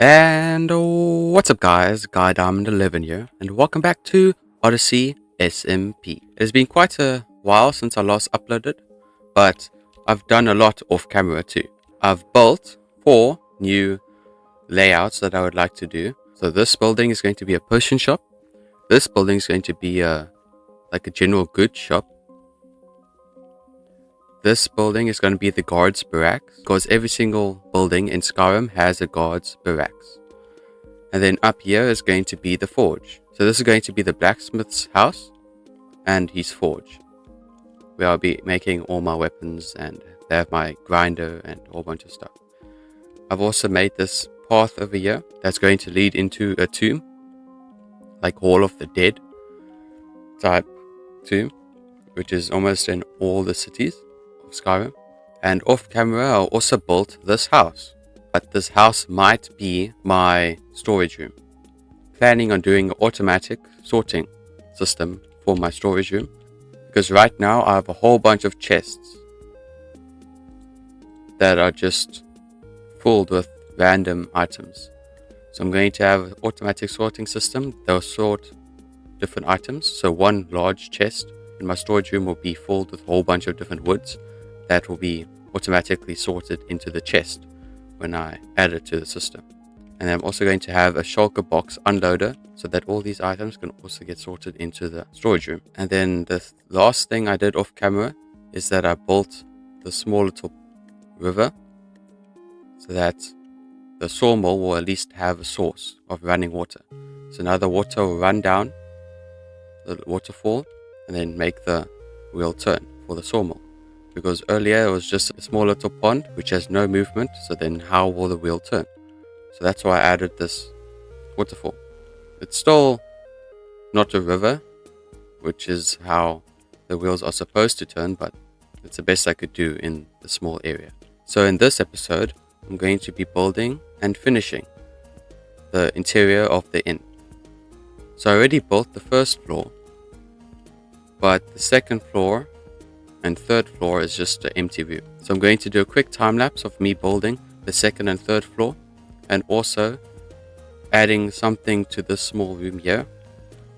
And what's up guys, Guy Diamond 11 here, and welcome back to Odyssey SMP. It's been quite a while since I last uploaded, but I've done a lot off camera too. I've built 4 new layouts that I would like to do. So this building is going to be a potion shop. This building is going to be like a general goods shop. This building is going to be the guards barracks, because every single building in Skyrim has a guards barracks. And then up here is going to be the forge. So this is going to be the blacksmith's house and his forge, where I'll be making all my weapons, and they have my grinder and a whole bunch of stuff. I've also made this path over here that's going to lead into a tomb, like Hall of the Dead type tomb, which is almost in all the cities of Skyrim. And off camera I also built this house, but this house might be my storage room. Planning on doing an automatic sorting system for my storage room, because right now I have a whole bunch of chests that are just filled with random items. So I'm going to have an automatic sorting system that will sort different items. So one large chest in my storage room will be filled with a whole bunch of different woods that will be automatically sorted into the chest when I add it to the system. And I'm also going to have a shulker box unloader so that all these items can also get sorted into the storage room. And then the last thing I did off camera is that I built the small little river so that the sawmill will at least have a source of running water. So now the water will run down the waterfall and then make the wheel turn for the sawmill. Because earlier it was just a small little pond which has no movement, so then how will the wheel turn? So that's why I added this waterfall. It's still not a river, which is how the wheels are supposed to turn, but it's the best I could do in the small area. So in this episode, I'm going to be building and finishing the interior of the inn. So I already built the first floor, but the second floor and third floor is just an empty view. So I'm going to do a quick time lapse of me building the second and third floor, and also adding something to this small room here.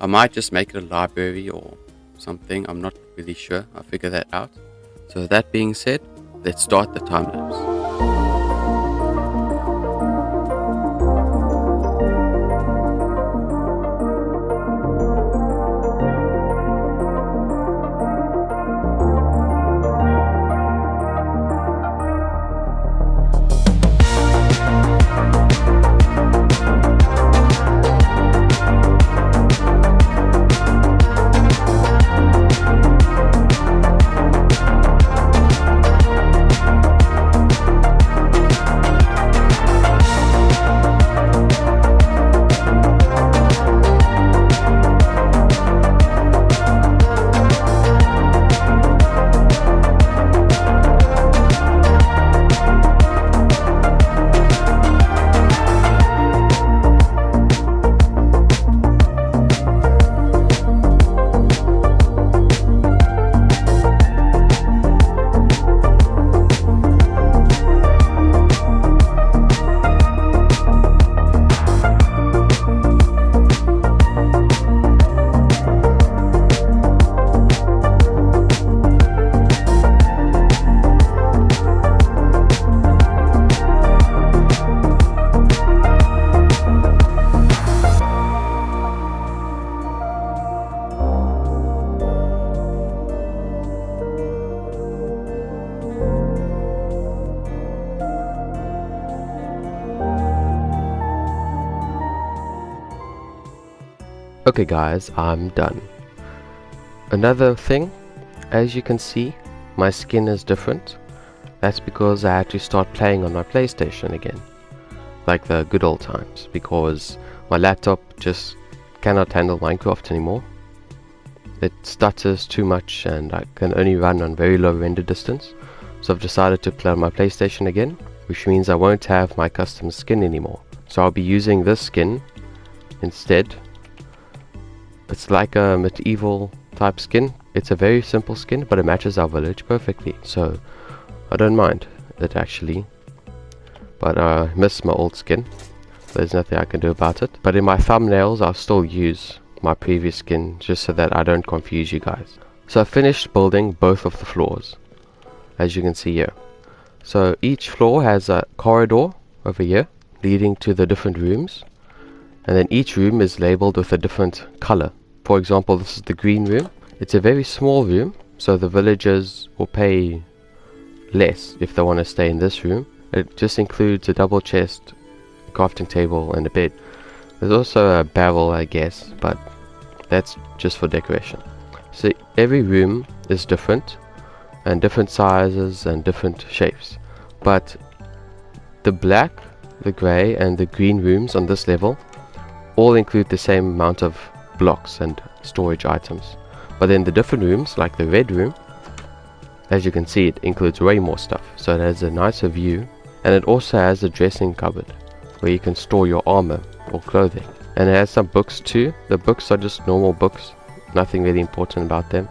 I might just make it a library or something, I'm not really sure. I'll figure that out. So that being said, let's start the time lapse. Okay guys, I'm done. Another thing, as you can see, my skin is different. That's because I had to start playing on my PlayStation again, like the good old times, because my laptop just cannot handle Minecraft anymore. It stutters too much and I can only run on very low render distance. So I've decided to play on my PlayStation again, which means I won't have my custom skin anymore. So I'll be using this skin instead. It's like a medieval type skin. It's a very simple skin, but it matches our village perfectly, so I don't mind it actually. But I miss my old skin. there's nothing I can do about it. But in my thumbnails, I'll still use my previous skin just so that I don't confuse you guys. So I finished building both of the floors, as you can see here. So each floor has a corridor over here leading to the different rooms, and then each room is labeled with a different color. For example, this is the green room. It's a very small room, so the villagers will pay less if they want to stay in this room. It just includes a double chest, a crafting table, and a bed. There's also a barrel, I guess, but that's just for decoration. So every room is different, and different sizes and different shapes. But the black, the grey and the green rooms on this level all include the same amount of blocks and storage items. But then the different rooms, like the red room, as you can see, it includes way more stuff. So it has a nicer view, and it also has a dressing cupboard where you can store your armor or clothing. And it has some books too. The books are just normal books, nothing really important about them.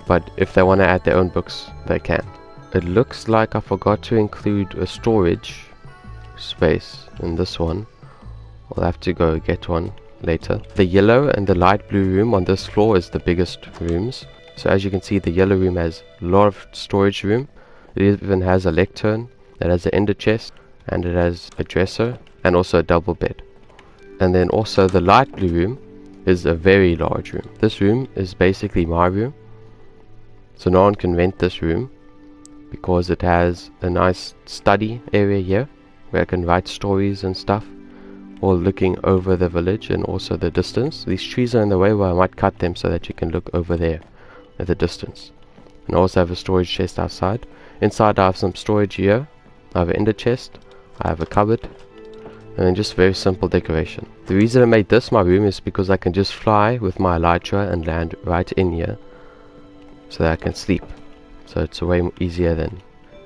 But if they want to add their own books, they can. It looks like I forgot to include a storage space in this one. I'll have to go get one later. The yellow and the light blue room on this floor is the biggest rooms. So as you can see, the yellow room has a lot of storage room. It even has a lectern, it has an ender chest, and it has a dresser and also a double bed. And then also the light blue room is a very large room. This room is basically my room, so no one can rent this room because it has a nice study area here where I can write stories and stuff, or looking over the village and also the distance. These trees are in the way, where I might cut them so that you can look over there at the distance. And I also have a storage chest outside. Inside I have some storage here. I have an ender chest, I have a cupboard, and then just very simple decoration. The reason I made this my room is because I can just fly with my elytra and land right in here so that I can sleep. So it's way easier than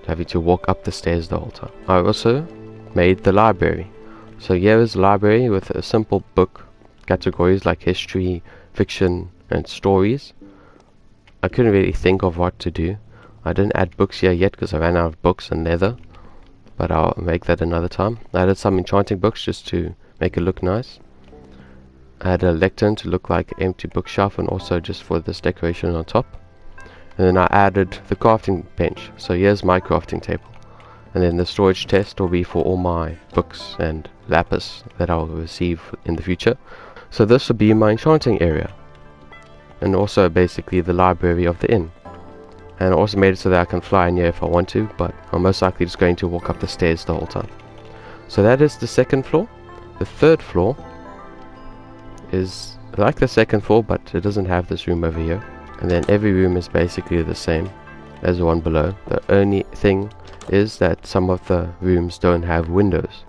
having to walk up the stairs the whole time. I also made the library. So here is a library with a simple book categories like history, fiction and stories. I couldn't really think of what to do. I didn't add books here yet because I ran out of books and leather, but I'll make that another time. I added some enchanting books just to make it look nice. I had a lectern to look like an empty bookshelf, and also just for this decoration on top. And then I added the crafting bench. So here's my crafting table. And then the storage chest will be for all my books and lapis that I'll receive in the future. So this will be my enchanting area, and also basically the library of the inn. And I also made it so that I can fly in here if I want to, but I'm most likely just going to walk up the stairs the whole time. So that is the second floor. The third floor is like the second floor, but it doesn't have this room over here. And then every room is basically the same as the one below. The only thing is that some of the rooms don't have windows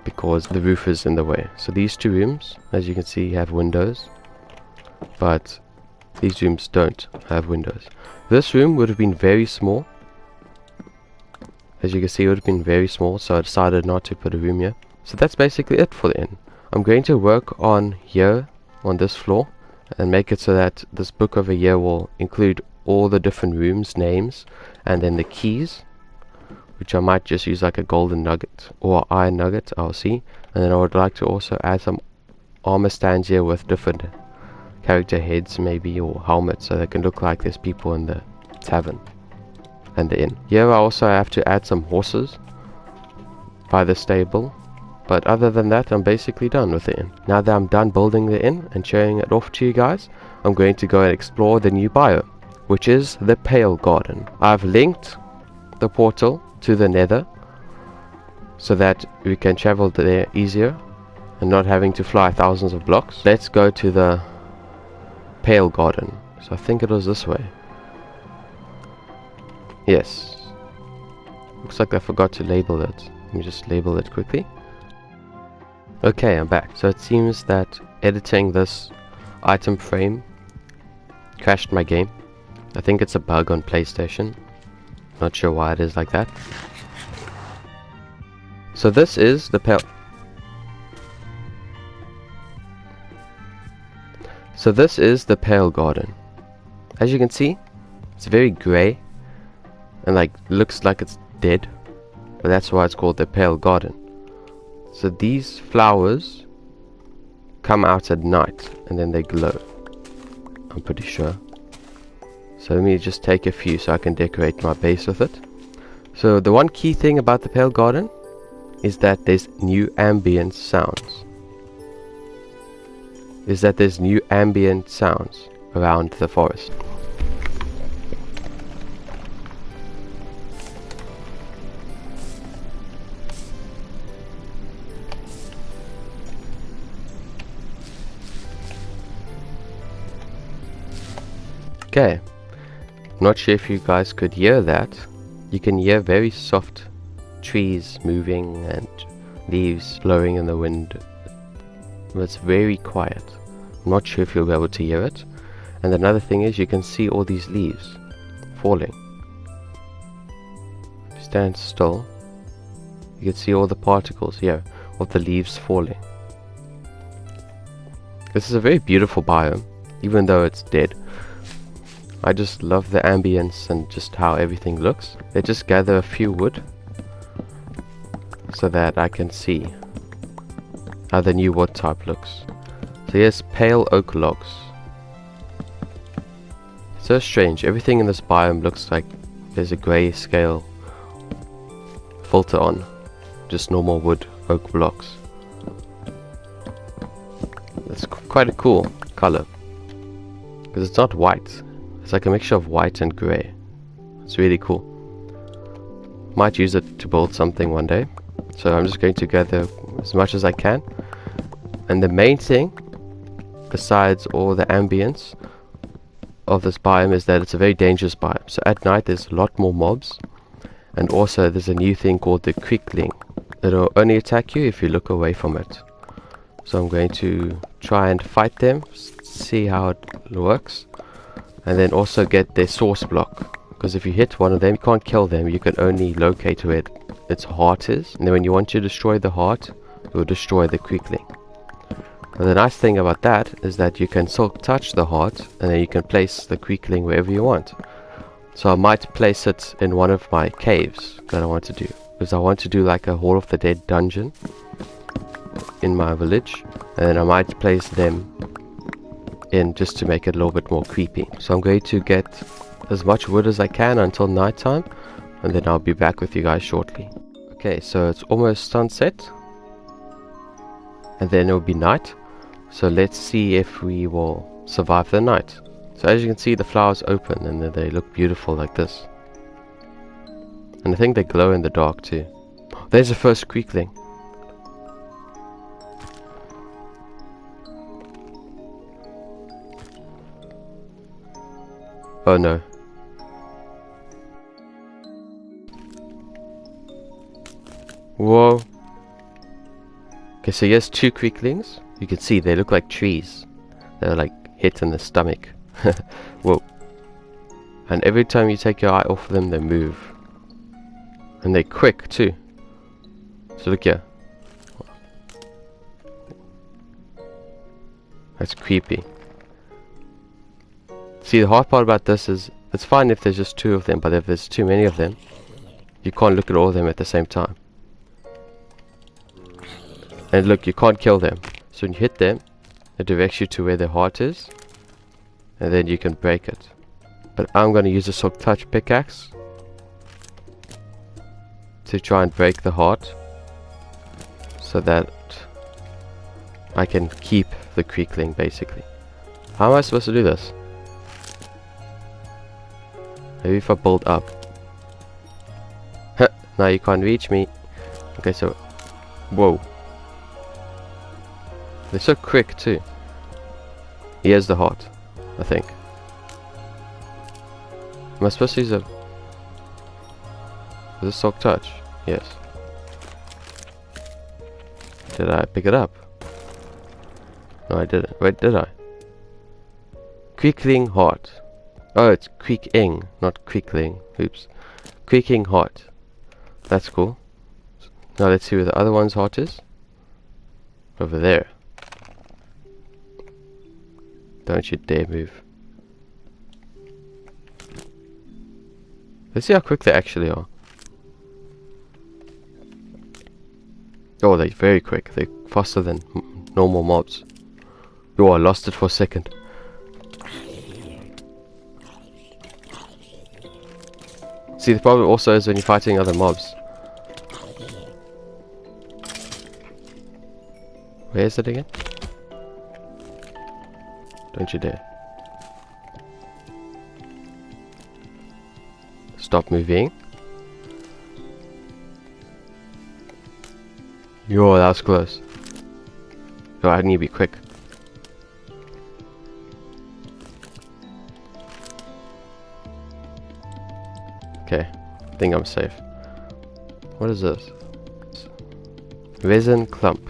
because the roof is in the way. So these two rooms, as you can see, have windows, but these rooms don't have windows. This room would have been very small. As you can see, it would have been very small, so I decided not to put a room here. So that's basically it for the inn. I'm going to work on here, on this floor, and make it so that this book over here will include all the different rooms, names, and then the keys, which I might just use like a golden nugget or iron nugget, I'll see. And then I would like to also add some armor stands here with different character heads maybe, or helmets, so they can look like there's people in the tavern and the inn. Here I also have to add some horses by the stable, but other than that I'm basically done with the inn. Now that I'm done building the inn and showing it off to you guys, I'm going to go and explore the new biome, which is the Pale Garden. I've linked the portal to the nether so that we can travel there easier and not having to fly thousands of blocks. Let's go to the Pale Garden. So I think it was this way. Yes. Looks like I forgot to label it. Let me just label it quickly. Okay, I'm back. So it seems that editing this item frame crashed my game. I think it's a bug on PlayStation. Not sure why it is like that. So this is the Pale... So this is the Pale Garden. As you can see, it's very grey and like looks like it's dead, but that's why it's called the Pale Garden. So these flowers come out at night and then they glow, I'm pretty sure. So let me just take a few so I can decorate my base with it. So the one key thing about the Pale Garden is that there's new ambient sounds. Around the forest. Okay, not sure if you guys could hear that. You can hear very soft trees moving and leaves blowing in the wind. It's very quiet. I'm not sure if you'll be able to hear it. And another thing is you can see all these leaves falling. If you stand still, you can see all the particles here of the leaves falling. This is a very beautiful biome, even though it's dead. I just love the ambience and just how everything looks. Let's just gather a few wood so that I can see how the new wood type looks. So here's pale oak logs. So strange, everything in this biome looks like there's a grey scale filter on just normal wood oak blocks. That's quite a cool color because it's not white. It's like a mixture of white and grey. It's really cool. Might use it to build something one day. So I'm just going to gather as much as I can. And the main thing, besides all the ambience of this biome, is that it's a very dangerous biome. So at night there's a lot more mobs. And also there's a new thing called the crickling. It'll only attack you if you look away from it. So I'm going to try and fight them, see how it works. And then also get their source block, because if you hit one of them you can't kill them, you can only locate where its heart is, and then when you want to destroy the heart it will destroy the crickling. And the nice thing about that is that you can still touch the heart and then you can place the crickling wherever you want. So I might place it in one of my caves that I want to do, because I want to do like a Hall of the Dead dungeon in my village, and then I might place them in just to make it a little bit more creepy. So I'm going to get as much wood as I can until nighttime, and then I'll be back with you guys shortly. Okay, so it's almost sunset and then it'll be night. So let's see if we will survive the night. So as you can see, the flowers open and they look beautiful like this, and I think they glow in the dark too. There's the first crickling. Oh no. Whoa. Okay, so here's two cricklings. You can see they look like trees. They're like hit in the stomach. Whoa. And every time you take your eye off of them, they move. And they're quick too. So look here. That's creepy. See, the hard part about this is it's fine if there's just two of them, but if there's too many of them, you can't look at all of them at the same time. And look, you can't kill them. So when you hit them, it directs you to where their heart is, and then you can break it. But I'm going to use a silk touch pickaxe to try and break the heart, so that I can keep the crickling basically. How am I supposed to do this? Maybe if I build up. Now you can't reach me. Okay, so whoa. They're so quick too. Here's the heart, I think. Am I supposed to use a... Is this silk touch? Yes. Did I pick it up? No, I didn't. Wait, did I? Crickling heart. Oh, it's creaking, not crickling. Oops. Creaking heart. That's cool. Now let's see where the other one's heart is. Over there. Don't you dare move. Let's see how quick they actually are. Oh, they're very quick. They're faster than normal mobs. Oh, I lost it for a second. See, the problem also is when you're fighting other mobs. Where is it again? Don't you dare. Stop moving. Yo, that was close. Yo, I need to be quick. Okay, I think I'm safe. What is this? Resin clump.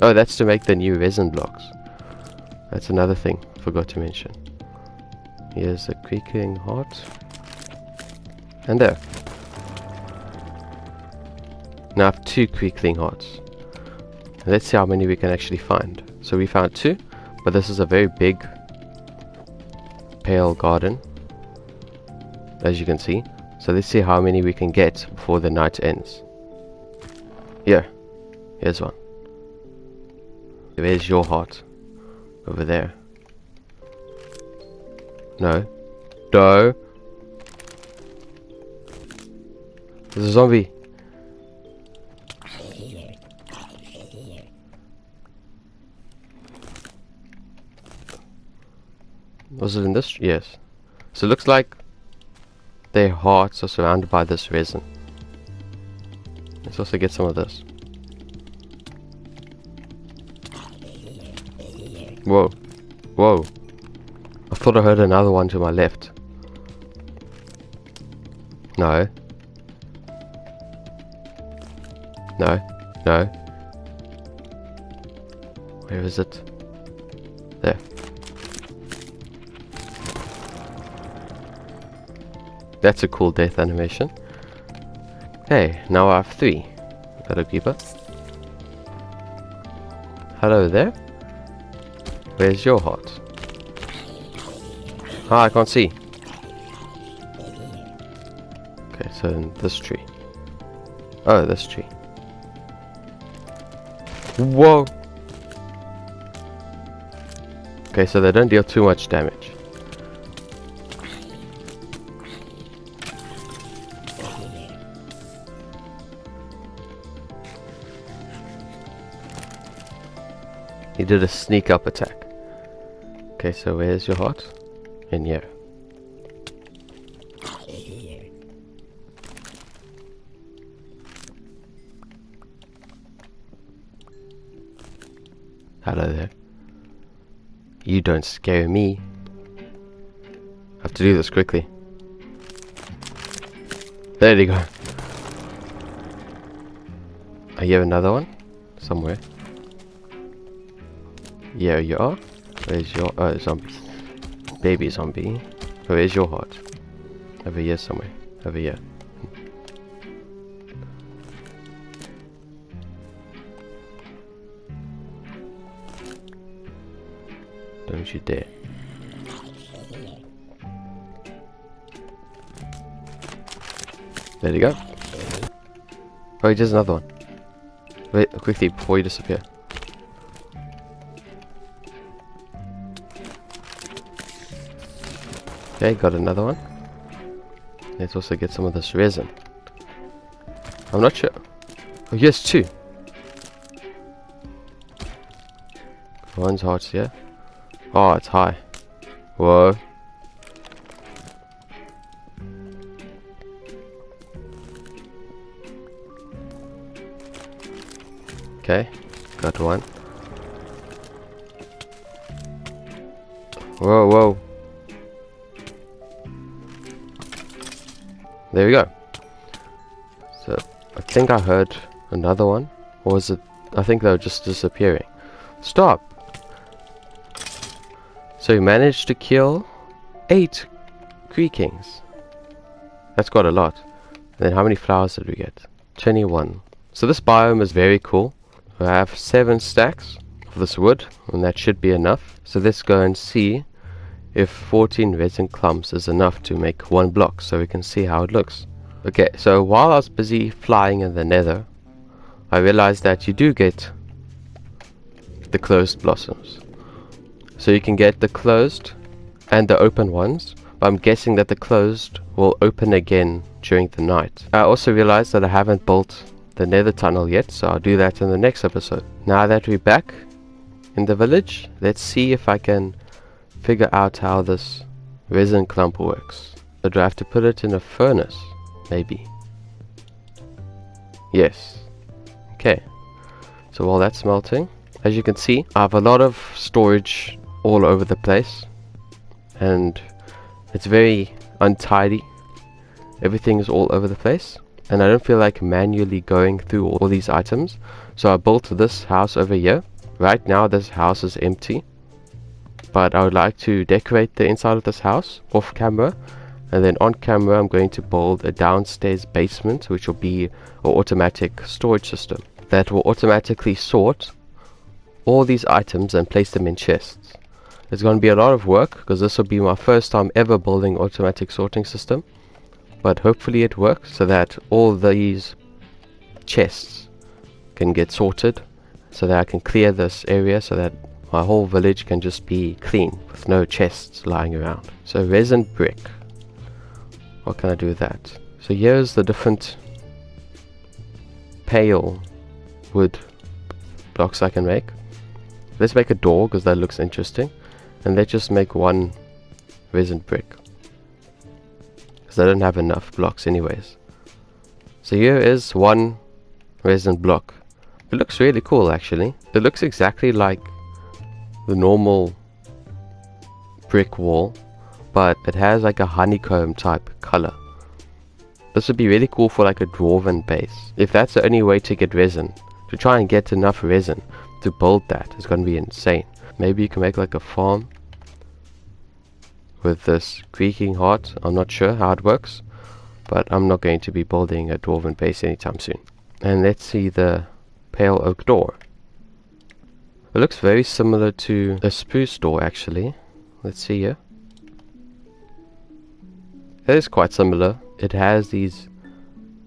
Oh, that's to make the new resin blocks. That's another thing I forgot to mention. Here's a creaking heart. And there. Now I have 2 creaking hearts. Let's see how many we can actually find. So we found 2, but this is a very big pale garden, as you can see. So let's see how many we can get before the night ends. Here's one. Where's your heart? Over there. No. No. There's a zombie. Was it in this? Yes. So it looks like their hearts are surrounded by this resin. Let's also get some of this. Whoa. Whoa. I thought I heard another one to my left. No. No. No. Where is it? There. That's a cool death animation. Okay, now I have 3. Hello, keeper. Hello there. Where's your heart? Ah, I can't see. Okay, so in this tree. Oh, this tree. Whoa! Okay, so they don't deal too much damage. He did a sneak up attack. Okay, so where's your heart? In here. Hello there. You don't scare me. I have to do this quickly. There you go. Oh, you have another one? Somewhere. Yeah, you are. Where's your... oh, zombie. Baby zombie. Where's your heart? Over here somewhere. Over here. Don't you dare. There you go. Oh, there's another one. Wait, quickly, before you disappear. Okay, got another one. Let's also get some of this resin. I'm not sure. Oh, yes, 2. One's heart's here. Oh, it's high. Whoa. Okay, got one. Whoa, whoa. There we go. So, I think I heard another one. Or was it... I think they were just disappearing. Stop! So we managed to kill 8 creakings. That's quite a lot. And then how many flowers did we get? 21. So this biome is very cool. I have 7 stacks of this wood, and that should be enough. So let's go and see if 14 resin clumps is enough to make 1 block, so we can see how it looks. Okay, so while I was busy flying in the nether, I realized that you do get the closed blossoms. So you can get the closed and the open ones, but I'm guessing that the closed will open again during the night. I also realized that I haven't built the nether tunnel yet, so I'll do that in the next episode. Now that we're back in the village, let's see if I can figure out how this resin clump works. So do I have to put it in a furnace? Maybe. Yes. Okay. So while that's melting, as you can see, I have a lot of storage all over the place. And it's very untidy. Everything is all over the place. And I don't feel like manually going through all these items. So I built this house over here. Right now this house is empty. But I would like to decorate the inside of this house off camera. And then on camera I'm going to build a downstairs basement, which will be an automatic storage system that will automatically sort all these items and place them in chests. It's going to be a lot of work because this will be my first time ever building automatic sorting system. But hopefully it works so that all these chests can get sorted, so that I can clear this area so that my whole village can just be clean with no chests lying around. So resin brick. What can I do with that? So here's the different pale wood blocks I can make. Let's make a door because that looks interesting. And let's just make one resin brick, because I don't have enough blocks anyways. So here is one resin block. It looks really cool actually. It looks exactly like the normal brick wall, but it has like a honeycomb type color. This would be really cool for like a dwarven base. If that's the only way to get resin, to try and get enough resin to build that, is going to be insane. Maybe you can make like a farm with this creaking heart. I'm not sure how it works, but I'm not going to be building a dwarven base anytime soon. And let's see the pale oak door. It looks very similar to a spruce door actually. Let's see here. It is quite similar. It has these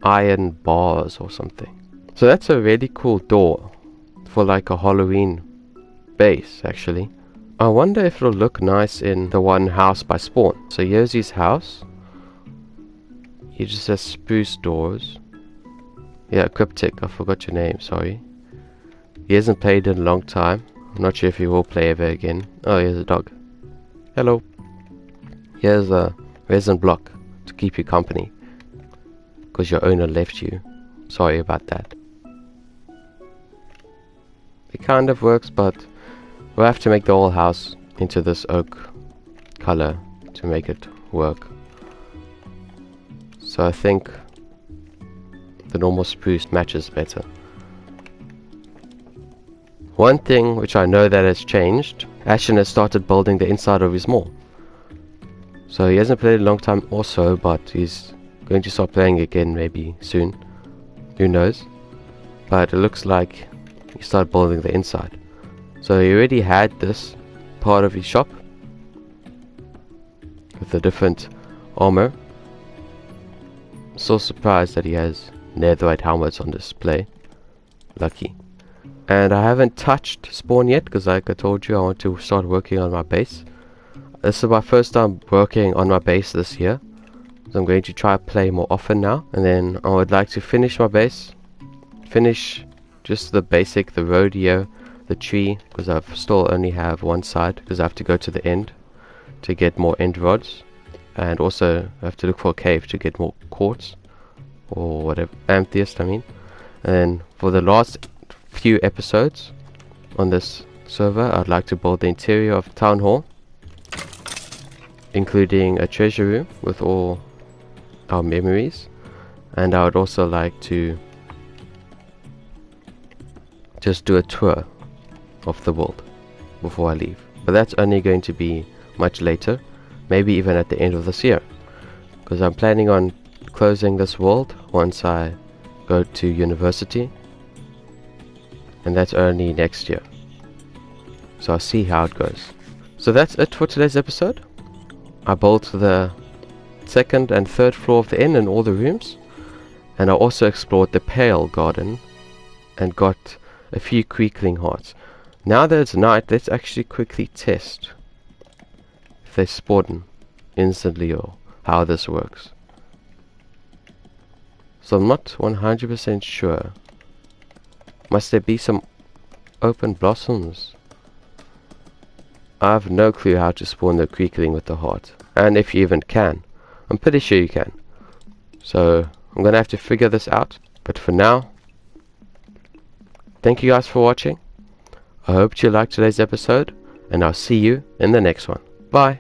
iron bars or something. So that's a really cool door for like a Halloween base actually. I wonder if it'll look nice in the one house by spawn. So here's his house. He just has spruce doors. Yeah, Cryptic, I forgot your name, sorry. He hasn't played in a long time. I'm not sure if he will play ever again. Oh, here's a dog. Hello. Here's a resin block to keep you company, because your owner left you. Sorry about that. It kind of works, but we'll have to make the whole house into this oak color to make it work. So I think the normal spruce matches better. One thing which I know that has changed, Ashen has started building the inside of his mall. So he hasn't played a long time also, but he's going to start playing again maybe soon. Who knows? But it looks like he started building the inside. So he already had this part of his shop with the different armor. I'm so surprised that he has netherite helmets on display. Lucky. And I haven't touched spawn yet because, like I told you, I want to start working on my base. This is my first time working on my base this year, so I'm going to try to play more often now. And then I would like to finish my base, finish just the basic, the road here, the tree, because I still only have one side, because I have to go to the end to get more end rods, and also I have to look for a cave to get more quartz, or whatever, amethyst I mean. And then for the last few episodes on this server, I'd like to build the interior of Town Hall, including a treasure room with all our memories. And I would also like to just do a tour of the world before I leave, but that's only going to be much later, maybe even at the end of this year, because I'm planning on closing this world once I go to university, and that's only next year, so I'll see how it goes. So that's it for today's episode. I built the second and third floor of the inn and all the rooms, and I also explored the pale garden and got a few creekling hearts. Now that it's night, let's actually quickly test if they spawn instantly or how this works. So I'm not 100% sure. Must there be some open blossoms? I have no clue how to spawn the creekling with the heart, and if you even can. I'm pretty sure you can. So I'm gonna have to figure this out, but for now, thank you guys for watching. I hope you liked today's episode, and I'll see you in the next one. Bye!